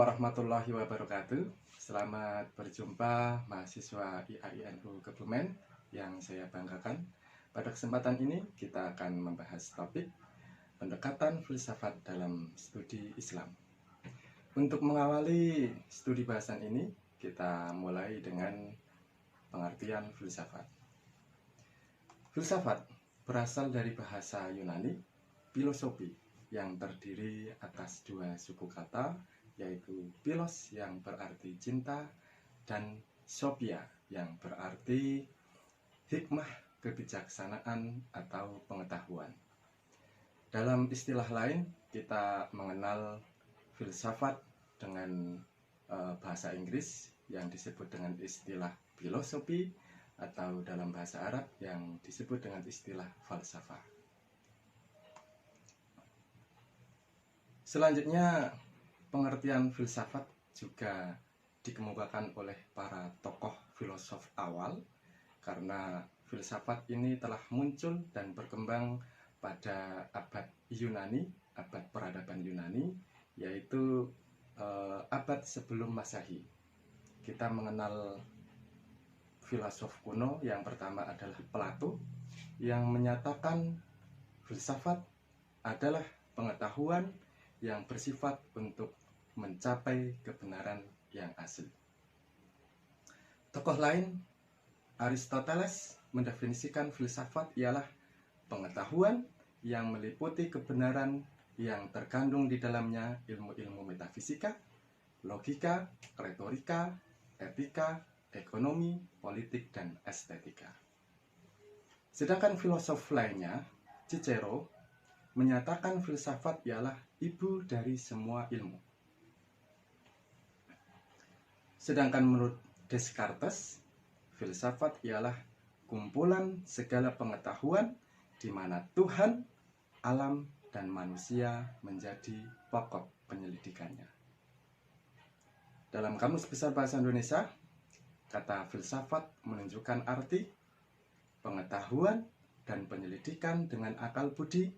warahmatullahi wabarakatuh. Selamat berjumpa mahasiswa IAINU Kebumen yang saya banggakan. Pada kesempatan ini kita akan membahas topik pendekatan filsafat dalam studi Islam. Untuk mengawali studi bahasan ini, kita mulai dengan pengertian filsafat. Filsafat berasal dari bahasa Yunani, filosofi, yang terdiri atas dua suku kata, yaitu philos yang berarti cinta dan sophia yang berarti hikmah, kebijaksanaan atau pengetahuan. Dalam istilah lain, kita mengenal filsafat dengan bahasa Inggris yang disebut dengan istilah filosofi, atau dalam bahasa Arab yang disebut dengan istilah falsafah. Selanjutnya, pengertian filsafat juga dikemukakan oleh para tokoh filosof awal, karena filsafat ini telah muncul dan berkembang pada abad Yunani, abad peradaban Yunani, yaitu abad sebelum Masehi. Kita mengenal filosof kuno yang pertama adalah Plato, yang menyatakan filsafat adalah pengetahuan yang bersifat untuk mencapai kebenaran yang asli. Tokoh lain, Aristoteles, mendefinisikan filsafat ialah pengetahuan yang meliputi kebenaran yang terkandung di dalamnya ilmu-ilmu metafisika, logika, retorika, etika, ekonomi, politik, dan estetika. Sedangkan filosof lainnya, Cicero, menyatakan filsafat ialah ibu dari semua ilmu. Sedangkan menurut Descartes, filsafat ialah kumpulan segala pengetahuan di mana Tuhan, alam, dan manusia menjadi pokok penyelidikannya. Dalam Kamus Besar Bahasa Indonesia, kata filsafat menunjukkan arti pengetahuan dan penyelidikan dengan akal budi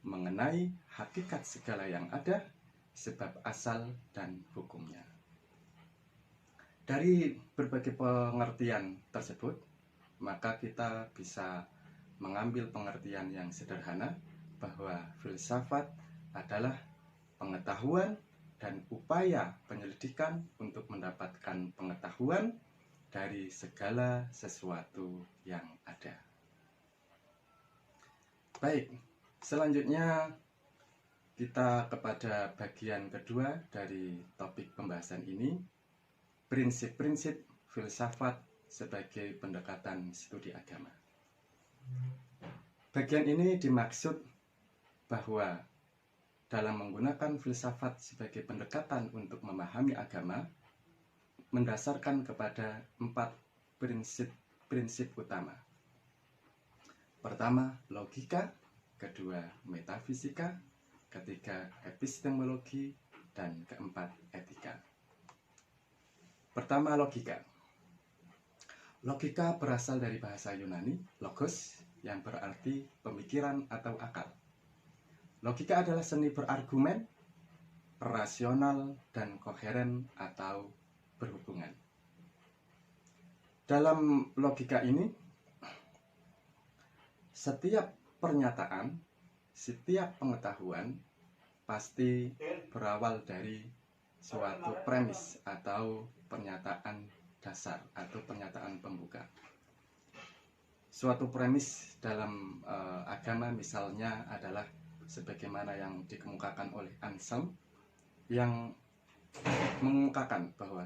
mengenai hakikat segala yang ada, sebab asal dan hukumnya. Dari berbagai pengertian tersebut, maka kita bisa mengambil pengertian yang sederhana bahwa filsafat adalah pengetahuan dan upaya penyelidikan untuk mendapatkan pengetahuan dari segala sesuatu yang ada. Baik, selanjutnya kita kepada bagian kedua dari topik pembahasan ini, prinsip-prinsip filsafat sebagai pendekatan studi agama. Bagian ini dimaksud bahwa dalam menggunakan filsafat sebagai pendekatan untuk memahami agama, mendasarkan kepada 4 prinsip utama. Pertama, logika. Kedua, metafisika. Ketiga, epistemologi. Dan keempat, etika. Pertama, logika. Logika berasal dari bahasa Yunani, logos, yang berarti pemikiran atau akal. Logika adalah seni berargumen, rasional, dan koheren atau berhubungan. Dalam logika ini, setiap pernyataan, setiap pengetahuan pasti berawal dari suatu premis atau pernyataan dasar atau pernyataan pembuka. Suatu premis dalam agama misalnya adalah sebagaimana yang dikemukakan oleh Anselm, yang mengemukakan bahwa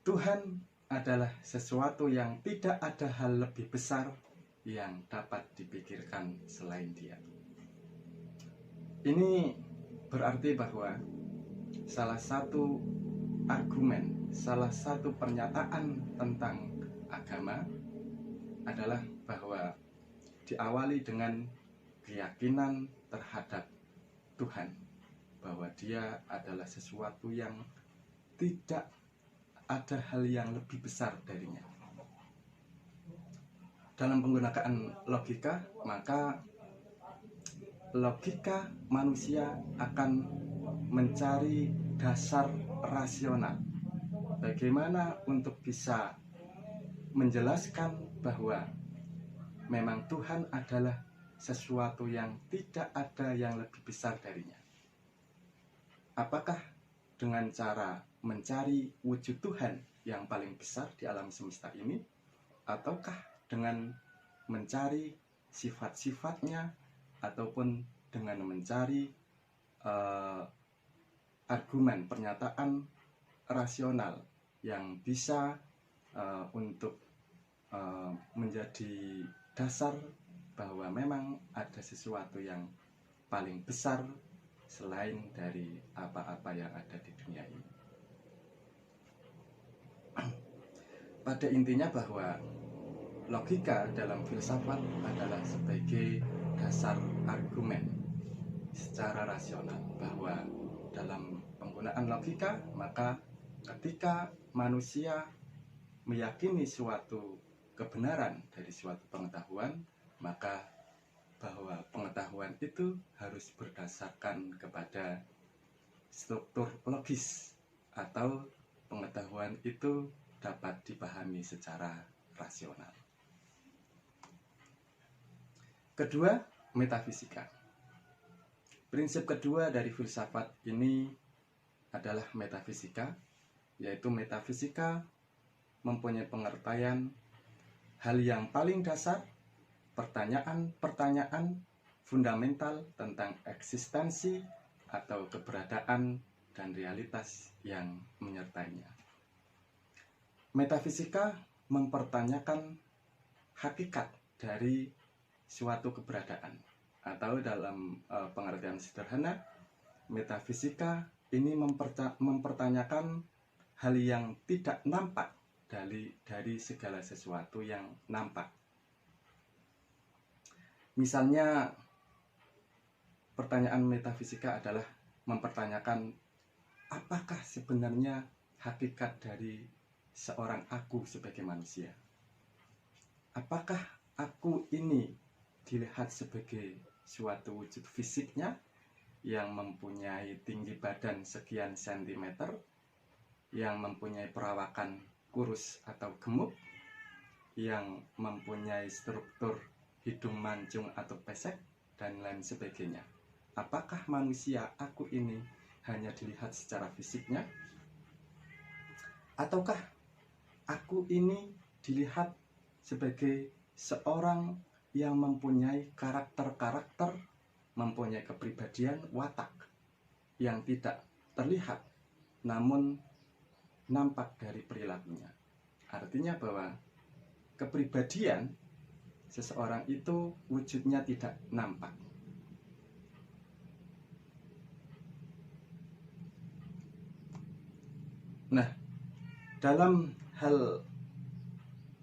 Tuhan adalah sesuatu yang tidak ada hal lebih besar yang dapat dipikirkan selain Dia. Ini berarti bahwa salah satu argumen, salah satu pernyataan tentang agama adalah bahwa diawali dengan keyakinan terhadap Tuhan, bahwa Dia adalah sesuatu yang tidak ada hal yang lebih besar darinya. Dalam penggunaan logika, maka logika manusia akan mencari dasar rasional. Bagaimana untuk bisa menjelaskan bahwa memang Tuhan adalah sesuatu yang tidak ada yang lebih besar darinya. Apakah dengan cara mencari wujud Tuhan yang paling besar di alam semesta ini, ataukah dengan mencari sifat-sifatnya, ataupun dengan mencari argumen pernyataan rasional yang bisa untuk menjadi dasar bahwa memang ada sesuatu yang paling besar selain dari apa-apa yang ada di dunia ini. Pada intinya bahwa logika dalam filsafat adalah sebagai dasar argumen secara rasional, bahwa dalam penggunaan logika, maka ketika manusia meyakini suatu kebenaran dari suatu pengetahuan, maka bahwa pengetahuan itu harus berdasarkan kepada struktur logis, atau pengetahuan itu dapat dipahami secara rasional. Kedua, metafisika. Prinsip kedua dari filsafat ini adalah metafisika, yaitu metafisika mempunyai pengertian hal yang paling dasar, pertanyaan-pertanyaan fundamental tentang eksistensi atau keberadaan dan realitas yang menyertainya. Metafisika mempertanyakan hakikat dari suatu keberadaan, atau dalam pengertian sederhana, metafisika ini mempertanyakan hal yang tidak nampak dari segala sesuatu yang nampak. Misalnya, pertanyaan metafisika adalah mempertanyakan apakah sebenarnya hakikat dari seorang aku sebagai manusia. Apakah aku ini dilihat sebagai suatu wujud fisiknya yang mempunyai tinggi badan sekian sentimeter, yang mempunyai perawakan kurus atau gemuk, yang mempunyai struktur hidung mancung atau pesek, dan lain sebagainya. Apakah manusia aku ini hanya dilihat secara fisiknya, ataukah aku ini dilihat sebagai seorang yang mempunyai karakter-karakter, mempunyai kepribadian watak yang tidak terlihat namun nampak dari perilakunya. Artinya bahwa kepribadian seseorang itu wujudnya tidak nampak. Nah, dalam hal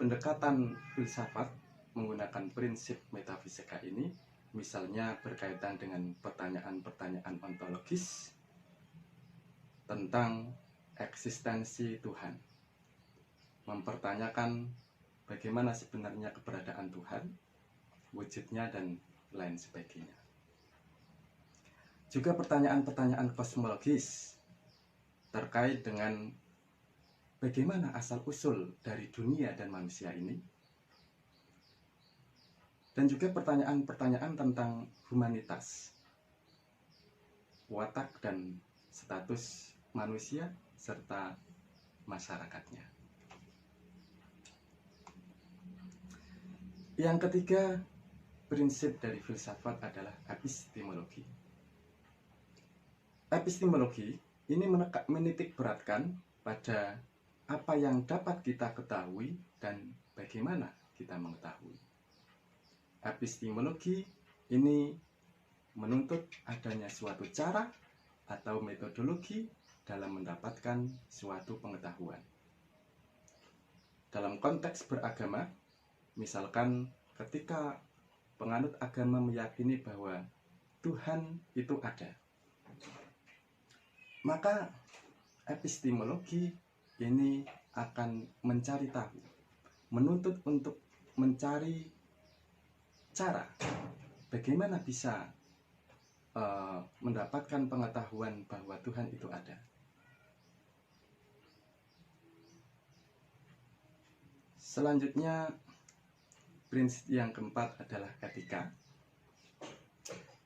pendekatan filsafat menggunakan prinsip metafisika ini, misalnya berkaitan dengan pertanyaan-pertanyaan ontologis tentang eksistensi Tuhan, mempertanyakan bagaimana sebenarnya keberadaan Tuhan, wujudnya, dan lain sebagainya. Juga pertanyaan-pertanyaan kosmologis terkait dengan bagaimana asal-usul dari dunia dan manusia ini, dan juga pertanyaan-pertanyaan tentang humanitas, watak dan status manusia serta masyarakatnya. Yang ketiga, prinsip dari filsafat adalah epistemologi. Epistemologi ini menitik beratkan pada apa yang dapat kita ketahui dan bagaimana kita mengetahui. Epistemologi ini menuntut adanya suatu cara atau metodologi dalam mendapatkan suatu pengetahuan. Dalam konteks beragama, misalkan ketika penganut agama meyakini bahwa Tuhan itu ada, maka epistemologi ini akan mencari tahu, menuntut untuk mencari cara bagaimana bisa mendapatkan pengetahuan bahwa Tuhan itu ada. Selanjutnya, prinsip yang keempat adalah etika.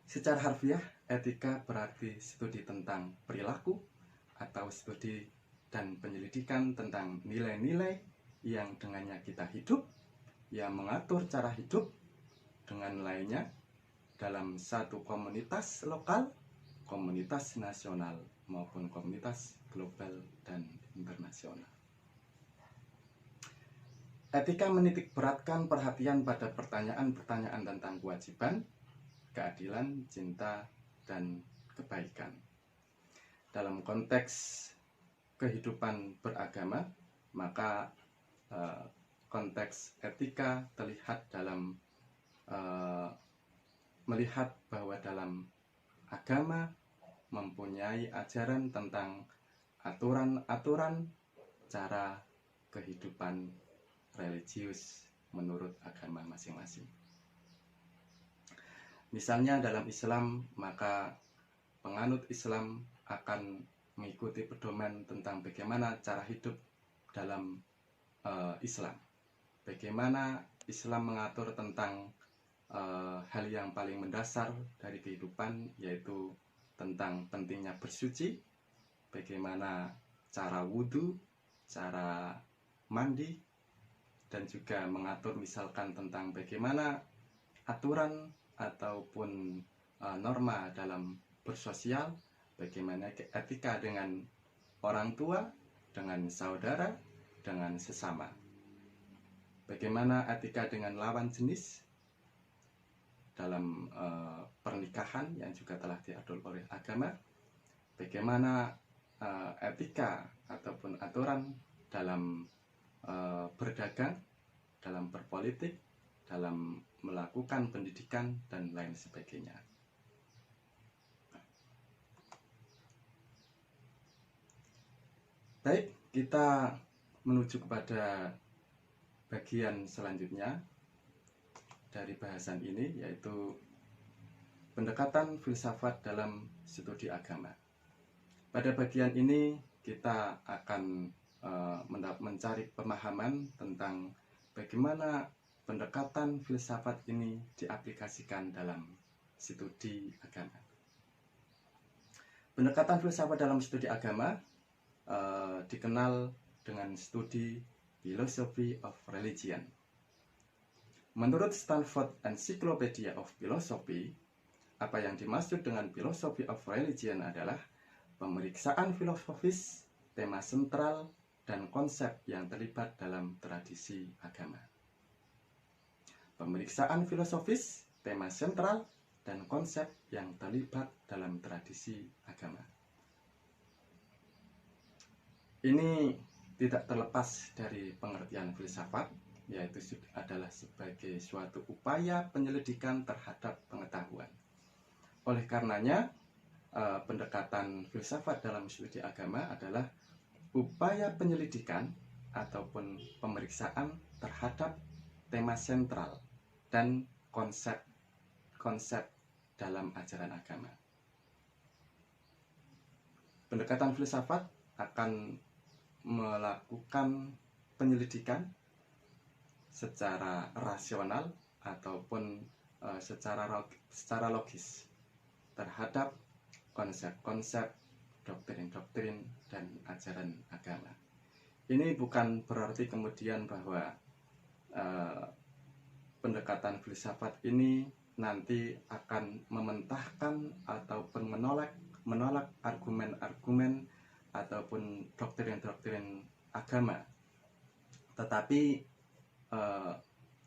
Secara harfiah, etika berarti studi tentang perilaku atau studi dan penyelidikan tentang nilai-nilai yang dengannya kita hidup, yang mengatur cara hidup dengan lainnya dalam satu komunitas lokal, komunitas nasional, maupun komunitas global dan internasional. Etika menitik beratkan perhatian pada pertanyaan-pertanyaan tentang kewajiban, keadilan, cinta, dan kebaikan. Dalam konteks kehidupan beragama, maka konteks etika terlihat dalam melihat bahwa dalam agama mempunyai ajaran tentang aturan-aturan cara kehidupan religius menurut agama masing-masing. Misalnya dalam Islam, maka penganut Islam akan mengikuti pedoman tentang bagaimana cara hidup dalam Islam. Bagaimana Islam mengatur tentang hal yang paling mendasar dari kehidupan, yaitu tentang pentingnya bersuci, bagaimana cara wudhu, cara mandi, dan juga mengatur misalkan tentang bagaimana aturan ataupun norma dalam bersosial, bagaimana etika dengan orang tua, dengan saudara, dengan sesama, bagaimana etika dengan lawan jenis dalam pernikahan yang juga telah diatur oleh agama, bagaimana etika ataupun aturan dalam berdagang, dalam berpolitik, dalam melakukan pendidikan, dan lain sebagainya. Baik, kita menuju kepada bagian selanjutnya dari bahasan ini, yaitu pendekatan filsafat dalam studi agama. Pada bagian ini kita akan mencari pemahaman tentang bagaimana pendekatan filsafat ini diaplikasikan dalam studi agama. Pendekatan filsafat dalam studi agama dikenal dengan studi Philosophy of Religion. Menurut Stanford Encyclopedia of Philosophy, apa yang dimaksud dengan Philosophy of Religion adalah pemeriksaan filosofis, tema sentral, dan konsep yang terlibat dalam tradisi agama. Pemeriksaan filosofis, tema sentral, dan konsep yang terlibat dalam tradisi agama. Ini tidak terlepas dari pengertian filsafat, yaitu adalah sebagai suatu upaya penyelidikan terhadap pengetahuan. Oleh karenanya, pendekatan filsafat dalam studi agama adalah upaya penyelidikan ataupun pemeriksaan terhadap tema sentral dan konsep dalam ajaran agama. Pendekatan filsafat akan melakukan penyelidikan secara rasional ataupun secara logis terhadap konsep-konsep, doktrin-doktrin, dan ajaran agama. Ini bukan berarti kemudian bahwa pendekatan filsafat ini nanti akan mementahkan ataupun menolak argumen-argumen ataupun doktrin-doktrin agama. Tetapi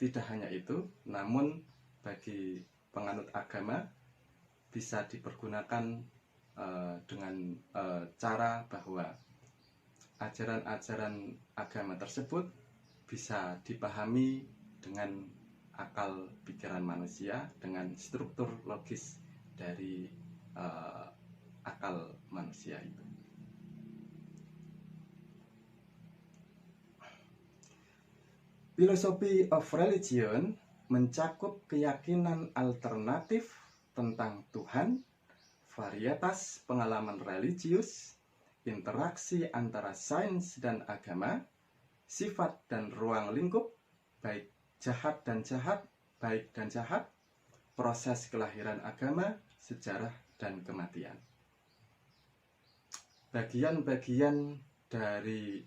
tidak hanya itu, namun bagi penganut agama bisa dipergunakan dengan cara bahwa ajaran-ajaran agama tersebut bisa dipahami dengan akal pikiran manusia, dengan struktur logis dari akal manusia itu. Philosophy of Religion mencakup keyakinan alternatif tentang Tuhan, varietas pengalaman religius, interaksi antara sains dan agama, sifat dan ruang lingkup, baik jahat dan jahat, baik dan jahat, proses kelahiran agama, sejarah, dan kematian. Bagian-bagian dari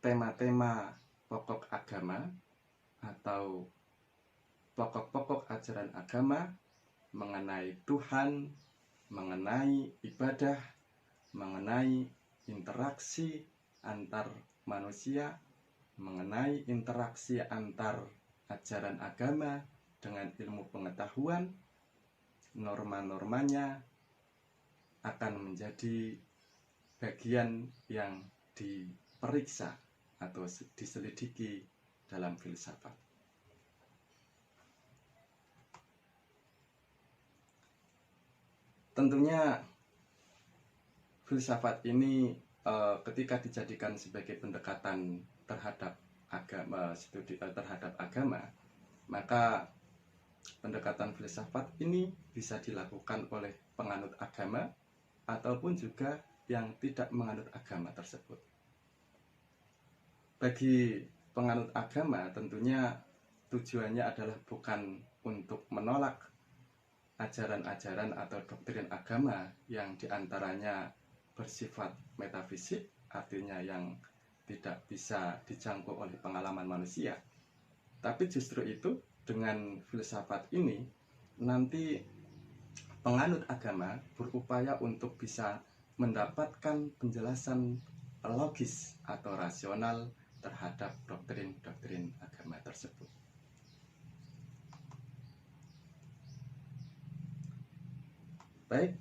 tema-tema pokok agama atau pokok-pokok ajaran agama mengenai Tuhan, mengenai ibadah, mengenai interaksi antar manusia, mengenai interaksi antar ajaran agama dengan ilmu pengetahuan, norma-normanya akan menjadi bagian yang diperiksa atau diselidiki dalam filsafat. Tentunya filsafat ini ketika dijadikan sebagai pendekatan terhadap agama, maka pendekatan filsafat ini bisa dilakukan oleh penganut agama ataupun juga yang tidak menganut agama tersebut. Bagi penganut agama tentunya tujuannya adalah bukan untuk menolak ajaran-ajaran atau doktrin agama yang diantaranya bersifat metafisik, artinya yang tidak bisa dijangkau oleh pengalaman manusia. Tapi justru itu, dengan filsafat ini nanti penganut agama berupaya untuk bisa mendapatkan penjelasan logis atau rasional terhadap doktrin-doktrin agama tersebut. Baik,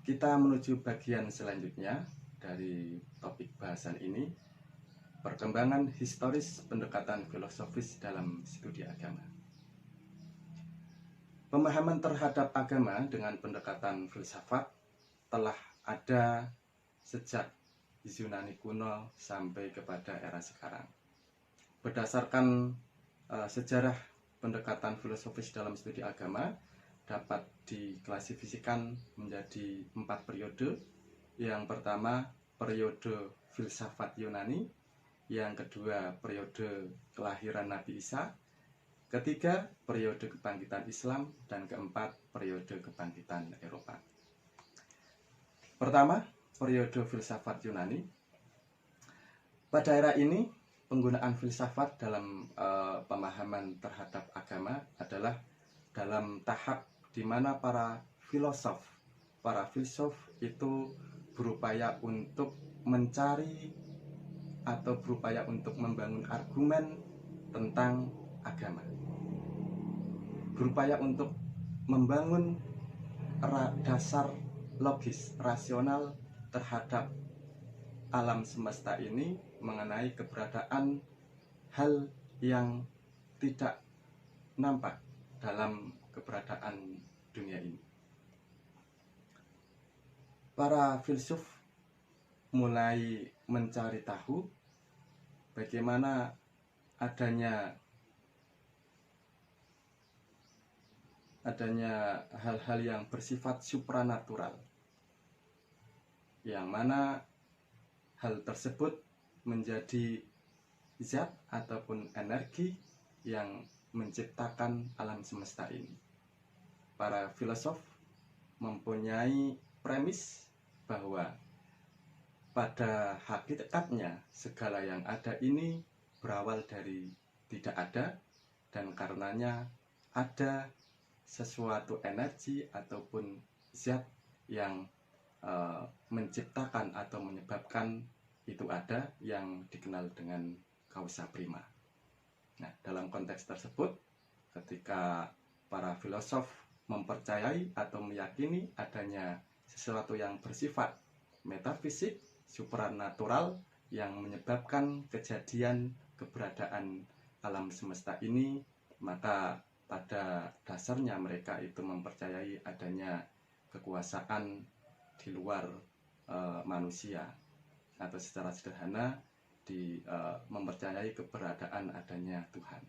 kita menuju bagian selanjutnya dari topik bahasan ini, perkembangan historis pendekatan filosofis dalam studi agama. Pemahaman terhadap agama dengan pendekatan filsafat telah ada sejak Yunani kuno sampai kepada era sekarang. Berdasarkan sejarah pendekatan filosofis dalam studi agama dapat diklasifikasikan menjadi 4 periode. Yang pertama, periode filsafat Yunani. Yang kedua, periode kelahiran Nabi Isa. Ketiga, periode kebangkitan Islam. Dan keempat, periode kebangkitan Eropa. Pertama, periode filsafat Yunani. Pada era ini, penggunaan filsafat dalam pemahaman terhadap agama adalah dalam tahap di mana para filsuf itu berupaya untuk mencari atau berupaya untuk membangun argumen tentang agama, berupaya untuk membangun dasar logis, rasional terhadap alam semesta ini mengenai keberadaan hal yang tidak nampak dalam keberadaan dunia ini. Para filsuf mulai mencari tahu bagaimana adanya hal-hal yang bersifat supranatural, yang mana hal tersebut menjadi zat ataupun energi yang menciptakan alam semesta ini. Para filosof mempunyai premis bahwa pada hakikatnya segala yang ada ini berawal dari tidak ada, dan karenanya ada sesuatu energi ataupun zat yang menciptakan atau menyebabkan itu ada, yang dikenal dengan causa prima. Nah, dalam konteks tersebut, ketika para filosof mempercayai atau meyakini adanya sesuatu yang bersifat metafisik, supranatural, yang menyebabkan kejadian keberadaan alam semesta ini, maka pada dasarnya mereka itu mempercayai adanya kekuasaan di luar manusia, atau secara sederhana mempercayai keberadaan adanya Tuhan.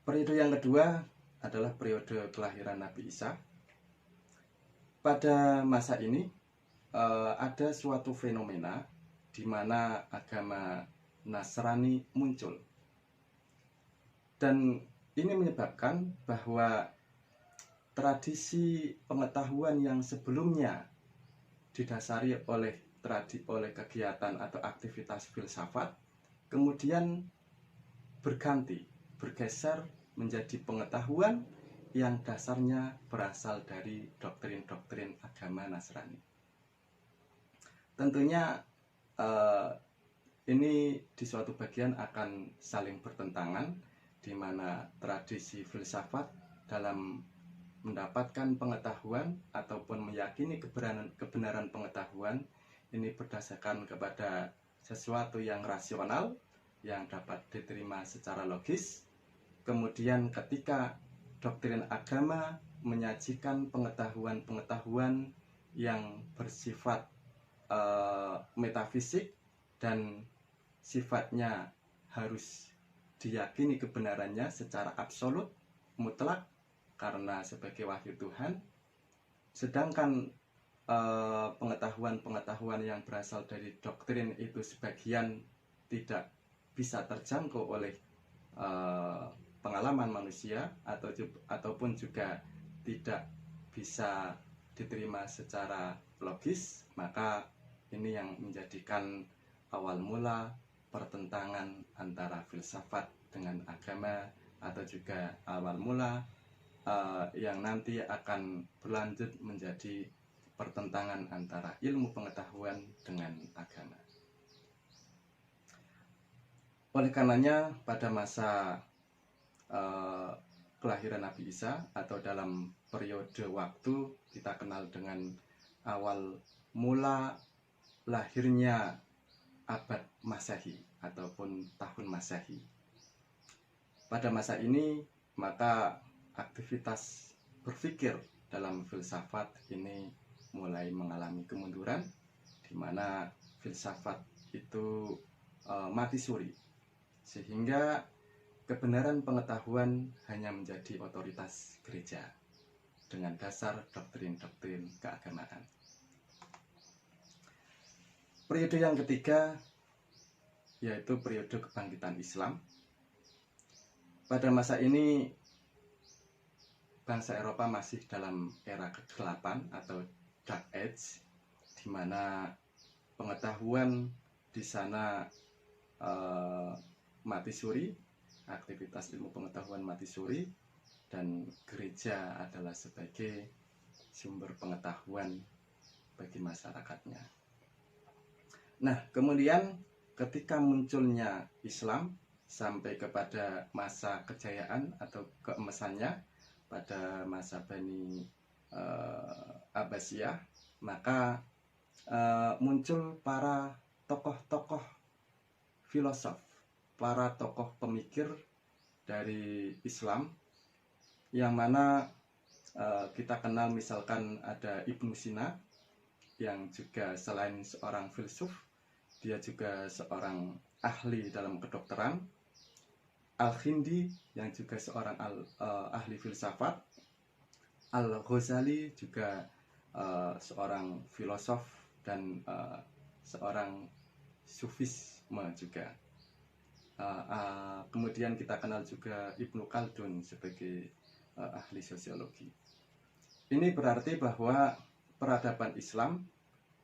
Periode yang kedua adalah periode kelahiran Nabi Isa. Pada masa ini ada suatu fenomena di di mana agama Nasrani muncul. Dan ini menyebabkan bahwa tradisi pengetahuan yang sebelumnya didasari oleh kegiatan atau aktivitas filsafat kemudian bergeser menjadi pengetahuan yang dasarnya berasal dari doktrin-doktrin agama Nasrani. Tentunya ini di suatu bagian akan saling bertentangan, di mana tradisi filsafat dalam mendapatkan pengetahuan ataupun meyakini kebenaran pengetahuan ini berdasarkan kepada sesuatu yang rasional yang dapat diterima secara logis. Kemudian ketika doktrin agama menyajikan pengetahuan-pengetahuan yang bersifat metafisik dan sifatnya harus diyakini kebenarannya secara absolut, mutlak, karena sebagai wahyu Tuhan. Sedangkan pengetahuan-pengetahuan yang berasal dari doktrin itu sebagian tidak bisa terjangkau oleh pengalaman manusia ataupun juga tidak bisa diterima secara logis, maka ini yang menjadikan awal mula pertentangan antara filsafat dengan agama, atau juga awal mula yang nanti akan berlanjut menjadi pertentangan antara ilmu pengetahuan dengan agama. Oleh karenanya pada masa kelahiran Nabi Isa atau dalam periode waktu kita kenal dengan awal mula lahirnya abad Masehi ataupun tahun Masehi. Pada masa ini maka aktivitas berpikir dalam filsafat ini mulai mengalami kemunduran, di mana filsafat itu mati suri, sehingga kebenaran pengetahuan hanya menjadi otoritas gereja dengan dasar doktrin-doktrin keagamaan. Periode yang ketiga yaitu periode kebangkitan Islam. Pada masa ini bangsa Eropa masih dalam era kegelapan atau Dark Age, di mana pengetahuan di sana mati suri, aktivitas ilmu pengetahuan mati suri, dan gereja adalah sebagai sumber pengetahuan bagi masyarakatnya. Nah, kemudian ketika munculnya Islam sampai kepada masa kejayaan atau keemasannya pada masa Bani Abbasiyah, maka muncul para tokoh-tokoh filosof, para tokoh pemikir dari Islam, yang mana kita kenal misalkan ada Ibnu Sina, yang juga selain seorang filsuf, dia juga seorang ahli dalam kedokteran. Al-Khindi yang juga seorang ahli filsafat. Al-Ghazali juga seorang filosof dan seorang sufisme juga. Kemudian kita kenal juga Ibnu Khaldun sebagai ahli sosiologi. Ini berarti bahwa peradaban Islam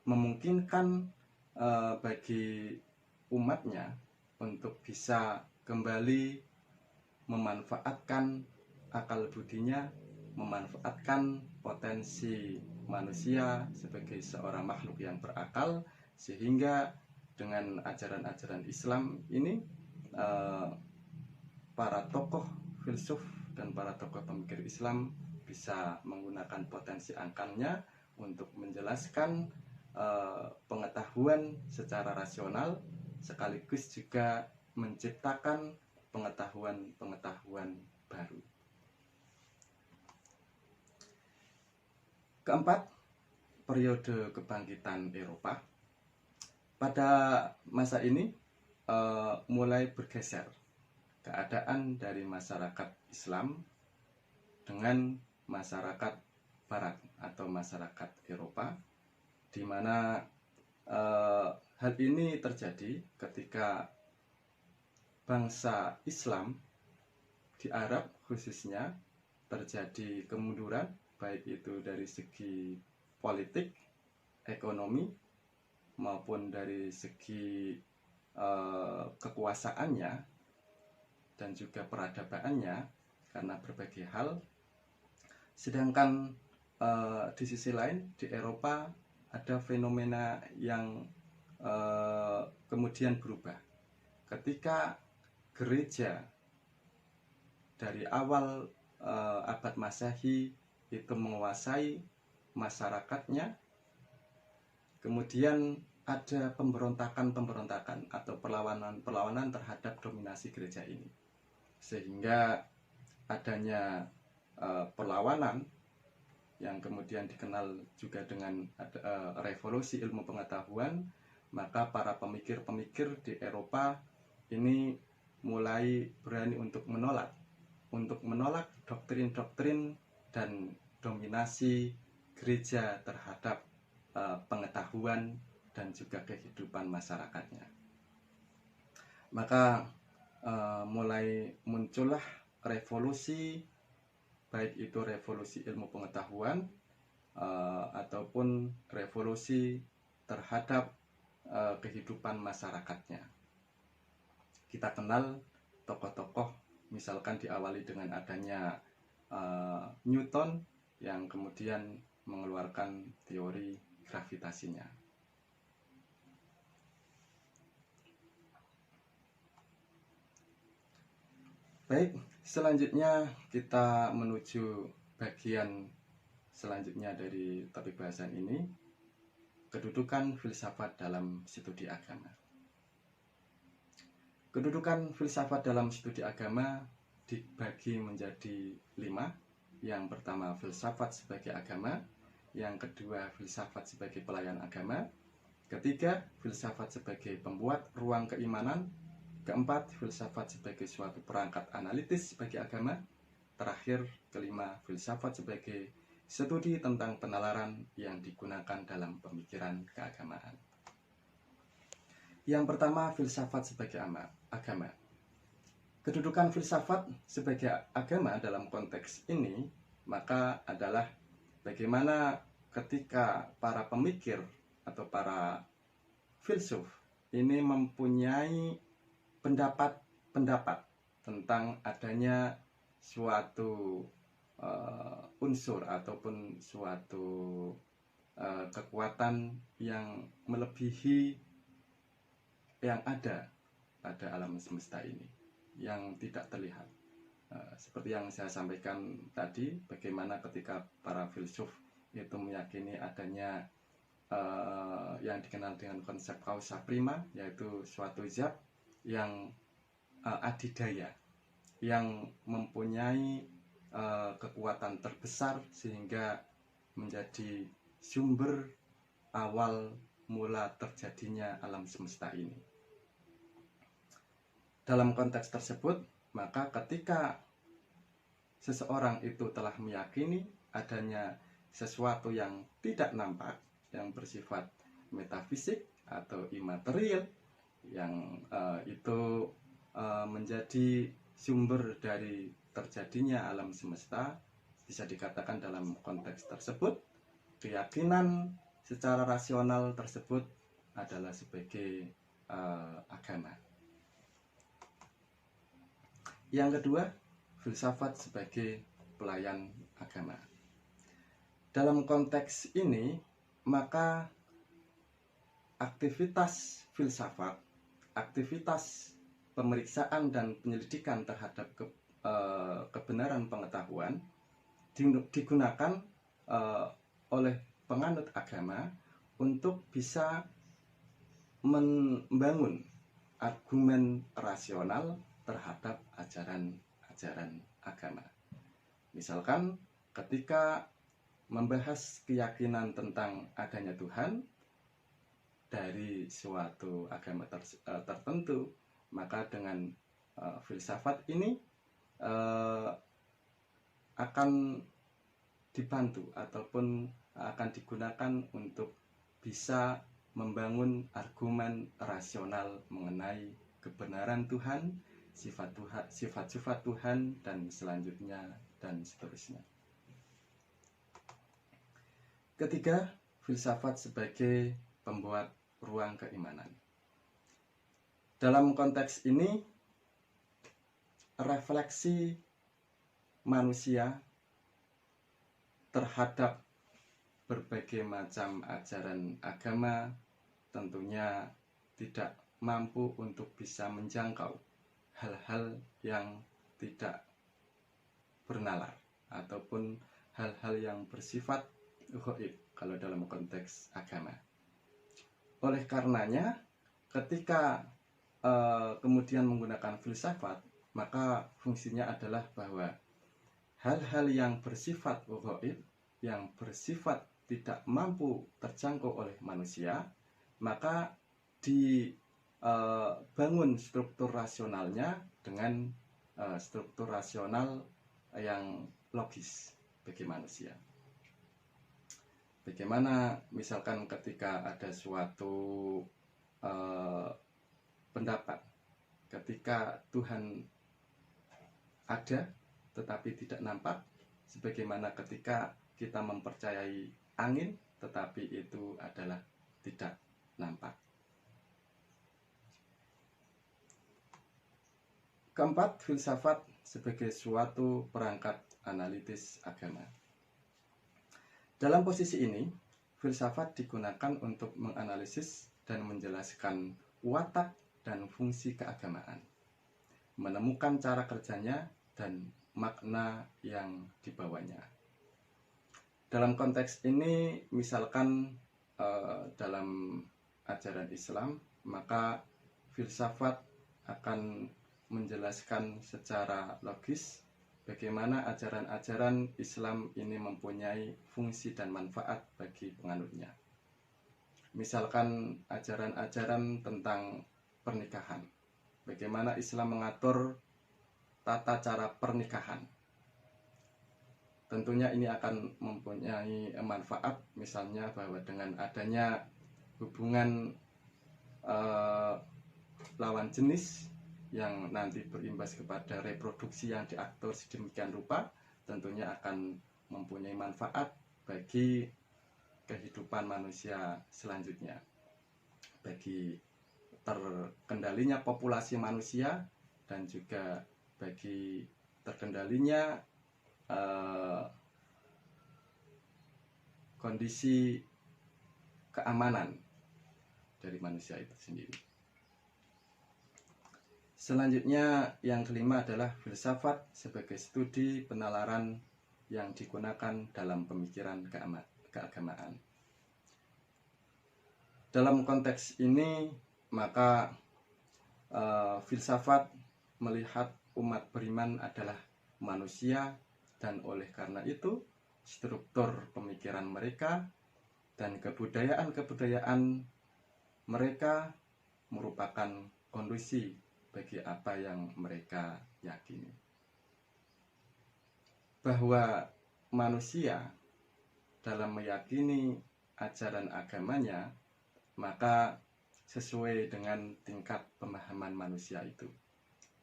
memungkinkan bagi umatnya untuk bisa kembali memanfaatkan akal budinya, memanfaatkan potensi manusia sebagai seorang makhluk yang berakal, sehingga dengan ajaran-ajaran Islam ini para tokoh filsuf dan para tokoh pemikir Islam bisa menggunakan potensi akalnya untuk menjelaskan pengetahuan secara rasional, sekaligus juga menciptakan pengetahuan-pengetahuan baru. Keempat, periode kebangkitan Eropa. Pada masa ini mulai bergeser keadaan dari masyarakat Islam dengan masyarakat Barat atau masyarakat Eropa, di mana Hal ini terjadi ketika bangsa Islam di Arab khususnya terjadi kemunduran, baik itu dari segi politik, ekonomi, maupun dari segi kekuasaannya dan juga peradabannya karena berbagai hal. Sedangkan di sisi lain di Eropa ada fenomena yang kemudian berubah ketika gereja dari awal abad Masehi itu menguasai masyarakatnya. Kemudian ada pemberontakan atau perlawanan terhadap dominasi gereja ini, sehingga adanya perlawanan yang kemudian dikenal juga dengan revolusi ilmu pengetahuan. Maka para pemikir-pemikir di Eropa ini mulai berani untuk menolak doktrin-doktrin dan dominasi gereja terhadap pengetahuan dan juga kehidupan masyarakatnya. Maka mulai muncullah revolusi, baik itu revolusi ilmu pengetahuan ataupun revolusi terhadap kehidupan masyarakatnya. Kita kenal tokoh-tokoh, misalkan diawali dengan adanya Newton yang kemudian mengeluarkan teori gravitasinya. Baik, selanjutnya kita menuju bagian selanjutnya dari topik bahasan ini, kedudukan filsafat dalam studi agama. Kedudukan filsafat dalam studi agama dibagi menjadi 5. Yang pertama, filsafat sebagai agama. Yang kedua, filsafat sebagai pelayan agama. Ketiga, filsafat sebagai pembuat ruang keimanan. Keempat, filsafat sebagai suatu perangkat analitis bagi agama. Terakhir, kelima, filsafat sebagai studi tentang penalaran yang digunakan dalam pemikiran keagamaan. Yang pertama, filsafat sebagai agama. Kedudukan filsafat sebagai agama dalam konteks ini maka adalah bagaimana ketika para pemikir atau para filsuf ini mempunyai pendapat tentang adanya suatu unsur ataupun suatu kekuatan yang melebihi yang ada pada alam semesta ini, yang tidak terlihat. Seperti yang saya sampaikan tadi, bagaimana ketika para filsuf itu meyakini adanya yang dikenal dengan konsep causa prima, yaitu suatu zat yang adidaya, yang mempunyai kekuatan terbesar sehingga menjadi sumber awal mula terjadinya alam semesta ini. Dalam konteks tersebut, maka ketika seseorang itu telah meyakini adanya sesuatu yang tidak nampak, yang bersifat metafisik atau imaterial, yang itu menjadi sumber dari terjadinya alam semesta, bisa dikatakan dalam konteks tersebut keyakinan secara rasional tersebut adalah sebagai agama. Yang kedua, filsafat sebagai pelayan agama. Dalam konteks ini, maka aktivitas filsafat, aktivitas pemeriksaan dan penyelidikan terhadap kebenaran pengetahuan digunakan oleh penganut agama untuk bisa membangun argumen rasional terhadap ajaran-ajaran agama. Misalkan ketika membahas keyakinan tentang adanya Tuhan dari suatu agama tertentu, maka dengan filsafat ini akan dibantu ataupun akan digunakan untuk bisa membangun argumen rasional mengenai kebenaran Tuhan, sifat-sifat Tuhan, dan selanjutnya dan seterusnya. Ketiga, filsafat sebagai pembuat ruang keimanan. Dalam konteks ini, refleksi manusia terhadap berbagai macam ajaran agama tentunya tidak mampu untuk bisa menjangkau hal-hal yang tidak bernalar ataupun hal-hal yang bersifat gaib kalau dalam konteks agama. Oleh karenanya, ketika kemudian menggunakan filsafat, maka fungsinya adalah bahwa hal-hal yang bersifat gaib, yang bersifat tidak mampu terjangkau oleh manusia, maka dibangun struktur rasionalnya dengan struktur rasional yang logis bagi manusia. Bagaimana misalkan ketika ada suatu pendapat, ketika Tuhan ada tetapi tidak nampak, sebagaimana ketika kita mempercayai angin tetapi itu adalah tidak nampak. Keempat, filsafat sebagai suatu perangkat analitis agama. Dalam posisi ini, filsafat digunakan untuk menganalisis dan menjelaskan watak dan fungsi keagamaan, menemukan cara kerjanya dan makna yang dibawanya. Dalam konteks ini, misalkan dalam ajaran Islam, maka filsafat akan menjelaskan secara logis bagaimana ajaran-ajaran Islam ini mempunyai fungsi dan manfaat bagi penganutnya. Misalkan ajaran-ajaran tentang pernikahan, bagaimana Islam mengatur tata cara pernikahan. Tentunya ini akan mempunyai manfaat, misalnya bahwa dengan adanya hubungan lawan jenis yang nanti berimbas kepada reproduksi yang diatur sedemikian rupa, tentunya akan mempunyai manfaat bagi kehidupan manusia selanjutnya, bagi terkendalinya populasi manusia dan juga bagi terkendalinya kondisi keamanan dari manusia itu sendiri. Selanjutnya, yang kelima adalah filsafat sebagai studi penalaran yang digunakan dalam pemikiran keagamaan. Dalam konteks ini, maka filsafat melihat umat beriman adalah manusia, dan oleh karena itu struktur pemikiran mereka dan kebudayaan mereka merupakan kondisi bagi apa yang mereka yakini. Bahwa manusia dalam meyakini ajaran agamanya, maka sesuai dengan tingkat pemahaman manusia itu,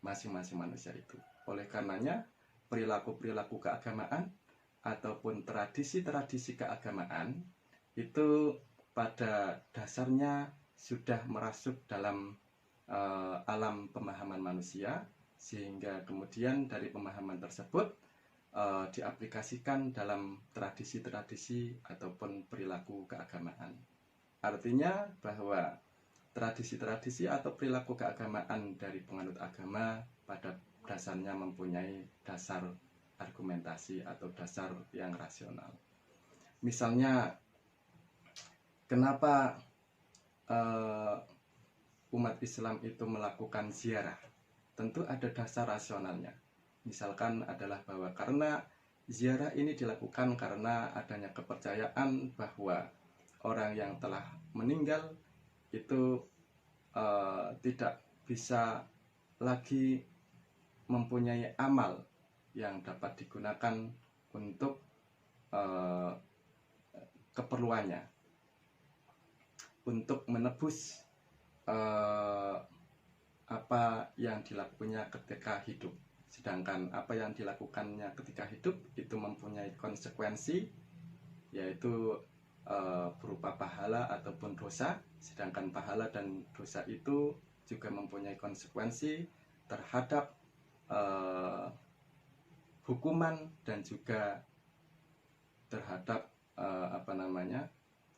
masing-masing manusia itu. Oleh karenanya, perilaku-perilaku keagamaan ataupun tradisi-tradisi keagamaan itu pada dasarnya sudah merasuk dalam alam pemahaman manusia, sehingga kemudian dari pemahaman tersebut diaplikasikan dalam tradisi-tradisi ataupun perilaku keagamaan. Artinya bahwa tradisi-tradisi atau perilaku keagamaan dari penganut agama pada dasarnya mempunyai dasar argumentasi atau dasar yang rasional. Misalnya, kenapa umat Islam itu melakukan ziarah? Tentu ada dasar rasionalnya. Misalkan adalah bahwa karena ziarah ini dilakukan karena adanya kepercayaan bahwa orang yang telah meninggal itu tidak bisa lagi mempunyai amal yang dapat digunakan untuk keperluannya. untuk menebus apa yang dilakukannya ketika hidup. Sedangkan apa yang dilakukannya ketika hidup itu mempunyai konsekuensi, yaitu berupa pahala ataupun dosa. Sedangkan pahala dan dosa itu juga mempunyai konsekuensi terhadap hukuman dan juga terhadap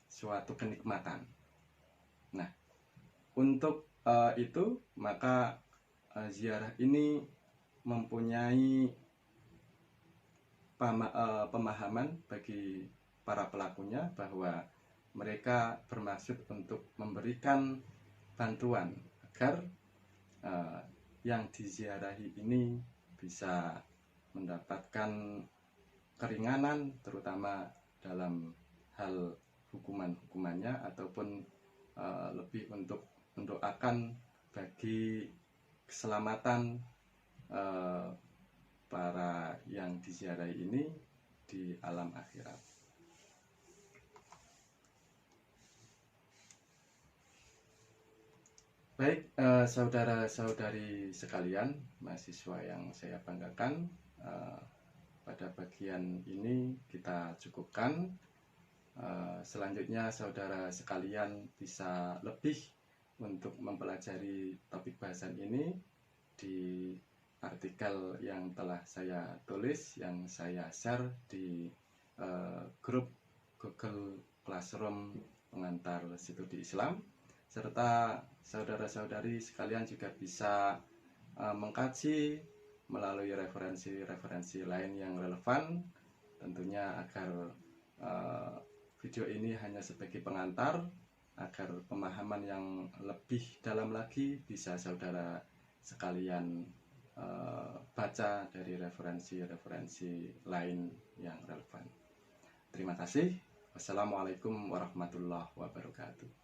suatu kenikmatan. Nah, untuk itu maka ziarah ini mempunyai pemahaman bagi para pelakunya bahwa mereka bermaksud untuk memberikan bantuan agar yang diziarahi ini bisa mendapatkan keringanan, terutama dalam hal hukuman-hukumannya, ataupun lebih untuk mendoakan bagi keselamatan para yang diziarahi ini di alam akhirat. Baik, saudara-saudari sekalian, mahasiswa yang saya banggakan, pada bagian ini kita cukupkan. Selanjutnya saudara sekalian bisa lebih untuk mempelajari topik bahasan ini di artikel yang telah saya tulis, yang saya share di grup Google Classroom pengantar studi Islam. Serta saudara-saudari sekalian juga bisa mengkaji melalui referensi-referensi lain yang relevan, tentunya agar video ini hanya sebagai pengantar, agar pemahaman yang lebih dalam lagi bisa saudara sekalian baca dari referensi-referensi lain yang relevan. Terima kasih. Wassalamualaikum warahmatullahi wabarakatuh.